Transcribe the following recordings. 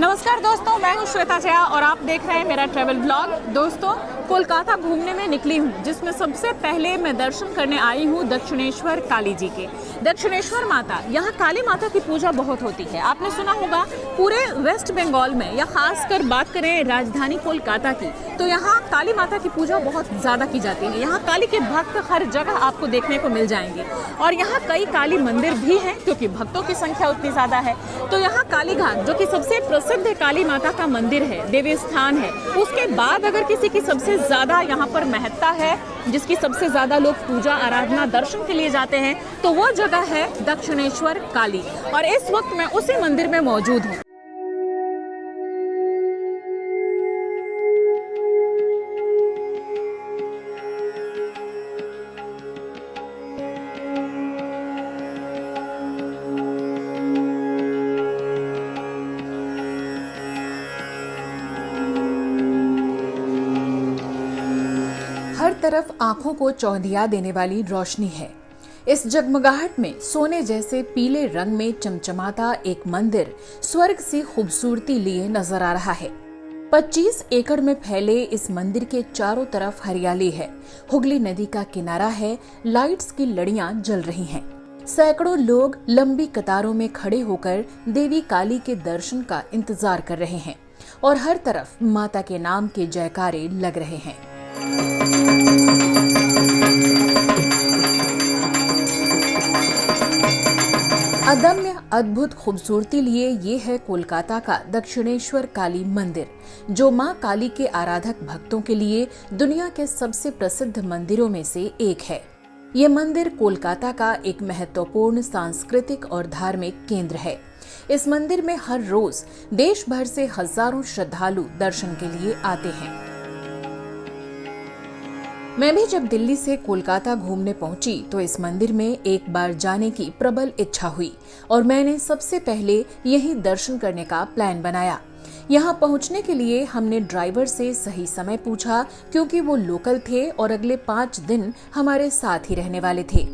नमस्कार दोस्तों, मैं हूं श्वेता जया और आप देख रहे हैं मेरा ट्रैवल ब्लॉग। दोस्तों, कोलकाता घूमने में निकली हूं, जिसमें सबसे पहले मैं दर्शन करने आई हूं दक्षिणेश्वर काली जी के। दक्षिणेश्वर माता, यहाँ काली माता की पूजा बहुत होती है। आपने सुना होगा पूरे वेस्ट बंगाल में, या खासकर बात करें राजधानी कोलकाता की, तो यहाँ काली माता की पूजा बहुत ज़्यादा की जाती है। यहाँ काली के भक्त हर जगह आपको देखने को मिल जाएंगे और यहाँ कई काली मंदिर भी हैं, क्योंकि भक्तों की संख्या उतनी ज़्यादा है। तो यहाँ काली घाट, जो कि सबसे प्रसिद्ध काली माता का मंदिर है, देवी स्थान है, उसके बाद अगर किसी की सबसे ज़्यादा यहाँ पर महत्ता है, जिसकी सबसे ज़्यादा लोग पूजा आराधना दर्शन के लिए जाते हैं, तो वो जगह है दक्षिणेश्वर काली। और इस वक्त मैं उसी मंदिर में मौजूद हूँ। हर तरफ आंखों को चौंधिया देने वाली रोशनी है। इस जगमगाहट में सोने जैसे पीले रंग में चमचमाता एक मंदिर स्वर्ग सी खूबसूरती लिए नजर आ रहा है। 25 एकड़ में फैले इस मंदिर के चारों तरफ हरियाली है। हुगली नदी का किनारा है, लाइट्स की लड़ियां जल रही हैं। सैकड़ों लोग लंबी कतारों में खड़े होकर देवी काली के दर्शन का इंतजार कर रहे हैं और हर तरफ माता के नाम के जयकारे लग रहे हैं। अदम्य अद्भुत खूबसूरती लिए ये है कोलकाता का दक्षिणेश्वर काली मंदिर, जो मां काली के आराधक भक्तों के लिए दुनिया के सबसे प्रसिद्ध मंदिरों में से एक है। ये मंदिर कोलकाता का एक महत्वपूर्ण सांस्कृतिक और धार्मिक केंद्र है। इस मंदिर में हर रोज देश भर से हजारों श्रद्धालु दर्शन के लिए आते हैं। मैं भी जब दिल्ली से कोलकाता घूमने पहुंची तो इस मंदिर में एक बार जाने की प्रबल इच्छा हुई और मैंने सबसे पहले यही दर्शन करने का प्लान बनाया। यहाँ पहुँचने के लिए हमने ड्राइवर से सही समय पूछा, क्योंकि वो लोकल थे और अगले 5 दिन हमारे साथ ही रहने वाले थे।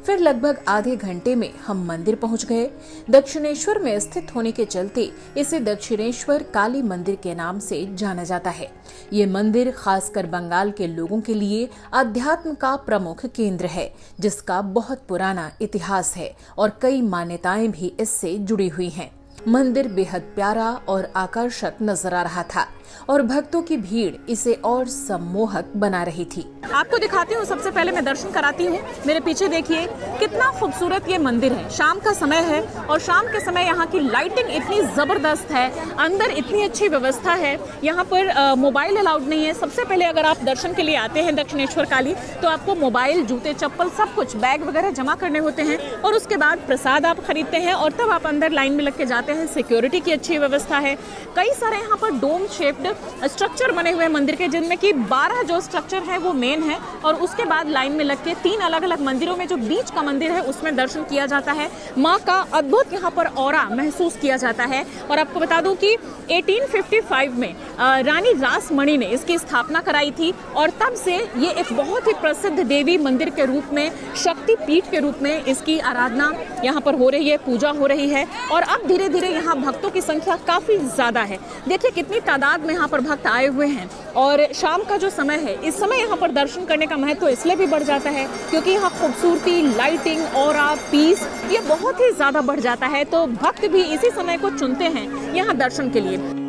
फिर लगभग आधे घंटे में हम मंदिर पहुंच गए। दक्षिणेश्वर में स्थित होने के चलते इसे दक्षिणेश्वर काली मंदिर के नाम से जाना जाता है। ये मंदिर खासकर बंगाल के लोगों के लिए अध्यात्म का प्रमुख केंद्र है, जिसका बहुत पुराना इतिहास है और कई मान्यताएं भी इससे जुड़ी हुई हैं। मंदिर बेहद प्यारा और आकर्षक नजर आ रहा था और भक्तों की भीड़ इसे और सम्मोहक बना रही थी। आपको दिखाती हूँ, सबसे पहले मैं दर्शन कराती हूँ। मेरे पीछे देखिए कितना खूबसूरत ये मंदिर है। शाम का समय है और शाम के समय यहाँ की लाइटिंग इतनी जबरदस्त है, अंदर इतनी अच्छी व्यवस्था है। यहाँ पर मोबाइल अलाउड नहीं है। सबसे पहले अगर आप दर्शन के लिए आते हैं दक्षिणेश्वर काली, तो आपको मोबाइल, जूते, चप्पल, सब कुछ, बैग वगैरह जमा करने होते हैं और उसके बाद प्रसाद आप खरीदते हैं और तब आप अंदर लाइन में लग के जाते हैं। सिक्योरिटी की अच्छी व्यवस्था है। कई सारे यहाँ पर डोम शेप्ड स्ट्रक्चर बने हुए हैं मंदिर के, जिनमें कि 12 जो स्ट्रक्चर है वो मेन है और उसके बाद लाइन में लग के 3 अलग अलग मंदिरों में जो बीच का मंदिर है उसमें दर्शन किया जाता है। माँ का अद्भुत यहाँ पर ऑरा महसूस किया जाता है। और आपको बता दूं कि 1855 में रानी रासमणि ने इसकी स्थापना कराई थी और तब से ये एक बहुत ही प्रसिद्ध देवी मंदिर के रूप में, शक्ति पीठ के रूप में इसकी आराधना यहाँ पर हो रही है, पूजा हो रही है। और अब धीरे धीरे यहाँ भक्तों की संख्या काफी ज्यादा है। देखिए कितनी तादाद में यहाँ पर भक्त आए हुए हैं। और शाम का जो समय है, इस समय यहाँ पर दर्शन करने का महत्व इसलिए भी बढ़ जाता है क्योंकि यहाँ खूबसूरती, लाइटिंग, ऑरा, पीस, ये बहुत ही ज्यादा बढ़ जाता है। तो भक्त भी इसी समय को चुनते हैं यहाँ दर्शन के लिए।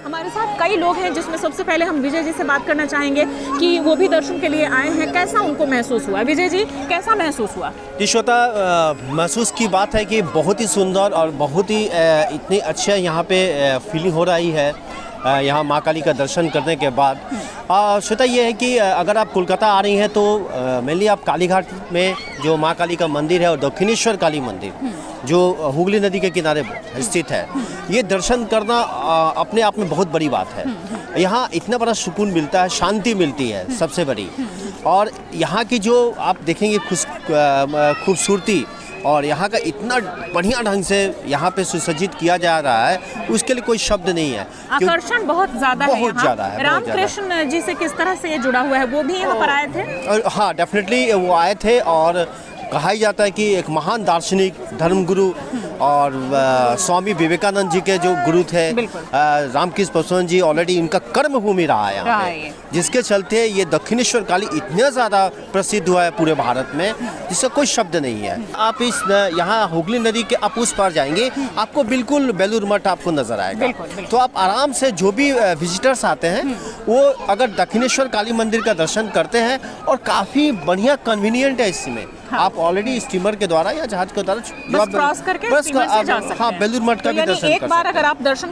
हमारे साथ कई लोग हैं, जिसमें सबसे पहले हम विजय जी से बात करना चाहेंगे कि वो भी दर्शन के लिए आए हैं। कैसा उनको महसूस हुआ? विजय जी, कैसा महसूस हुआ? श्वेता, महसूस की बात है कि बहुत ही सुंदर और बहुत ही इतनी अच्छा यहाँ पे फीलिंग हो रही है यहाँ माँ काली का दर्शन करने के बाद। श्वेता, ये है कि अगर आप कोलकाता आ रही हैं तो मेनली आप कालीघाट में जो माँ काली का मंदिर है और दक्षिणेश्वर काली मंदिर जो हुगली नदी के किनारे स्थित है, ये दर्शन करना अपने आप में बहुत बड़ी बात है। यहाँ इतना बड़ा सुकून मिलता है, शांति मिलती है सबसे बड़ी। और यहाँ की जो आप देखेंगे खूबसूरती, और यहाँ का इतना बढ़िया ढंग से यहाँ पे सुसज्जित किया जा रहा है, उसके लिए कोई शब्द नहीं है। आकर्षण बहुत ज्यादा है बहुत यहाँ। ज्यादा है, बहुत ज्यादा है। रामकृष्ण जी से किस तरह से ये जुड़ा हुआ है, वो भी यहाँ पर आए थे? और हाँ, डेफिनेटली वो आए थे, और कहा ही जाता है कि एक महान दार्शनिक, धर्मगुरु और स्वामी विवेकानंद जी के जो गुरु थे, रामकृष्ण परमहंस जी, ऑलरेडी इनका कर्म भूमि रहा है यहाँ पे, जिसके चलते ये दक्षिणेश्वर काली इतना ज़्यादा प्रसिद्ध हुआ है पूरे भारत में, जिसका कोई शब्द नहीं है। आप इस यहाँ हुगली नदी के आप उस पार जाएंगे, आपको बिल्कुल बेलूर मठ आपको नजर आएगा। तो आप आराम से, जो भी विजिटर्स आते हैं वो अगर दक्षिणेश्वर काली मंदिर का दर्शन करते हैं, और काफ़ी बढ़िया कन्वीनियंट है इसमें। आप ऑलरेडी स्टीमर के द्वारा या जहाज के द्वारा बस क्रॉस करके स्टीमर से जा सकते हैं। हाँ, बेलूर मठ का भी दर्शन कर सकते हैं। एक बार अगर आप दर्शन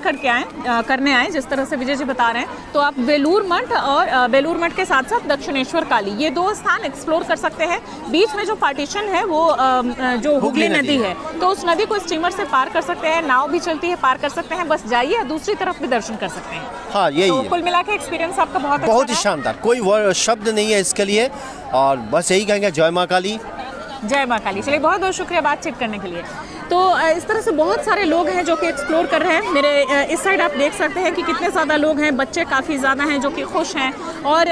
करने आए, जिस तरह से विजय जी बता रहे हैं, तो आप बेलूर मठ और बेलूर मठ के साथ साथ दक्षिणेश्वर काली, ये दो स्थान एक्सप्लोर कर सकते हैं। बीच में जो पार्टीशन है वो जो हुगली नदी है, तो उस नदी को स्टीमर से पार कर सकते हैं, नाव भी चलती है, पार कर सकते हैं, बस जाइए, दूसरी तरफ भी दर्शन कर सकते हैं। हाँ, यही तो है। कुल मिला के एक्सपीरियंस आपका बहुत ही शानदार, कोई शब्द नहीं है इसके लिए, और बस यही कहेंगे, जय माँ काली। जय माँ काली। चलिए, बहुत बहुत शुक्रिया बातचीत करने के लिए। तो इस तरह से बहुत सारे लोग हैं जो कि एक्सप्लोर कर रहे हैं। मेरे इस साइड आप देख सकते हैं कि कितने ज़्यादा लोग हैं, बच्चे काफ़ी ज़्यादा हैं जो कि खुश हैं। और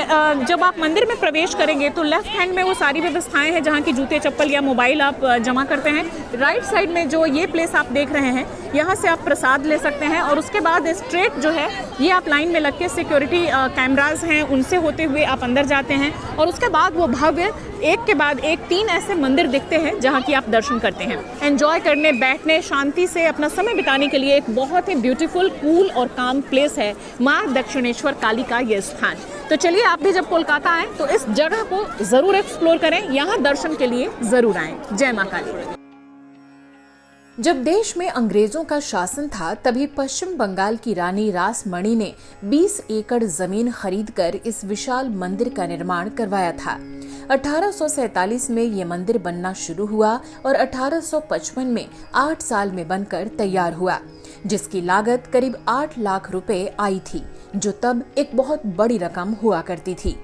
जब आप मंदिर में प्रवेश करेंगे तो लेफ्ट हैंड में वो सारी व्यवस्थाएं हैं जहाँ की जूते, चप्पल या मोबाइल आप जमा करते हैं। राइट साइड में जो ये प्लेस आप देख रहे हैं, यहाँ से आप प्रसाद ले सकते हैं, और उसके बाद स्ट्रेट जो है ये आप लाइन में लग के, सिक्योरिटी कैमराज हैं उनसे होते हुए आप अंदर जाते हैं, और उसके बाद वो भव्य एक के बाद एक 3 ऐसे मंदिर दिखते हैं जहाँ की आप दर्शन करते हैं। एंजॉय करने, बैठने, शांति से अपना समय बिताने के लिए एक बहुत ही ब्यूटीफुल, कूल और काम प्लेस है माँ दक्षिणेश्वर काली का ये स्थान। तो चलिए, आप भी जब कोलकाता आएं तो इस जगह को जरूर एक्सप्लोर करें, यहाँ दर्शन के लिए जरूर आएं। जय माँ काली। जब देश में अंग्रेजों का शासन था, तभी पश्चिम बंगाल की रानी रासमणी ने 20 एकड़ जमीन खरीदकर इस विशाल मंदिर का निर्माण करवाया था। 1847 में ये मंदिर बनना शुरू हुआ और 1855 में 8 साल में बनकर तैयार हुआ, जिसकी लागत करीब 8 लाख रुपए आई थी, जो तब एक बहुत बड़ी रकम हुआ करती थी।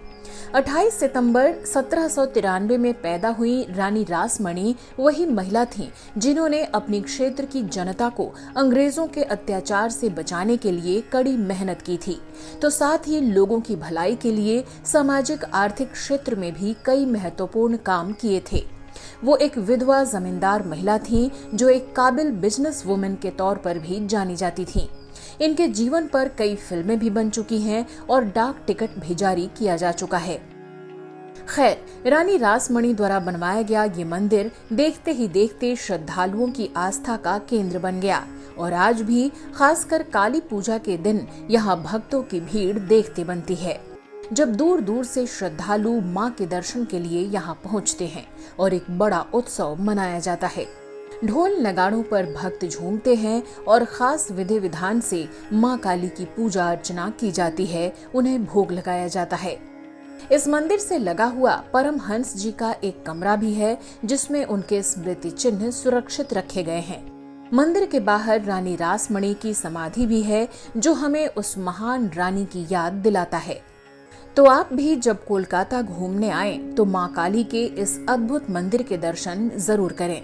28 सितंबर 1793 में पैदा हुई रानी रासमणी वही महिला थीं जिन्होंने अपने क्षेत्र की जनता को अंग्रेजों के अत्याचार से बचाने के लिए कड़ी मेहनत की थी, तो साथ ही लोगों की भलाई के लिए सामाजिक आर्थिक क्षेत्र में भी कई महत्वपूर्ण काम किए थे। वो एक विधवा जमींदार महिला थीं जो एक काबिल बिजनेस वुमन के तौर पर भी जानी जाती थीं। इनके जीवन पर कई फिल्में भी बन चुकी हैं और डाक टिकट भी जारी किया जा चुका है। खैर, रानी रासमणी द्वारा बनवाया गया ये मंदिर देखते ही देखते श्रद्धालुओं की आस्था का केंद्र बन गया, और आज भी खासकर काली पूजा के दिन यहाँ भक्तों की भीड़ देखते बनती है, जब दूर दूर से श्रद्धालु माँ के दर्शन के लिए यहाँ पहुँचते हैं और एक बड़ा उत्सव मनाया जाता है। ढोल नगाड़ों पर भक्त झूमते हैं और खास विधि विधान से माँ काली की पूजा अर्चना की जाती है, उन्हें भोग लगाया जाता है। इस मंदिर से लगा हुआ परमहंस जी का एक कमरा भी है, जिसमें उनके स्मृति चिन्ह सुरक्षित रखे गए हैं। मंदिर के बाहर रानी रासमणी की समाधि भी है, जो हमें उस महान रानी की याद दिलाता है। तो आप भी जब कोलकाता घूमने आएं, तो माँ काली के इस अद्भुत मंदिर के दर्शन जरूर करें।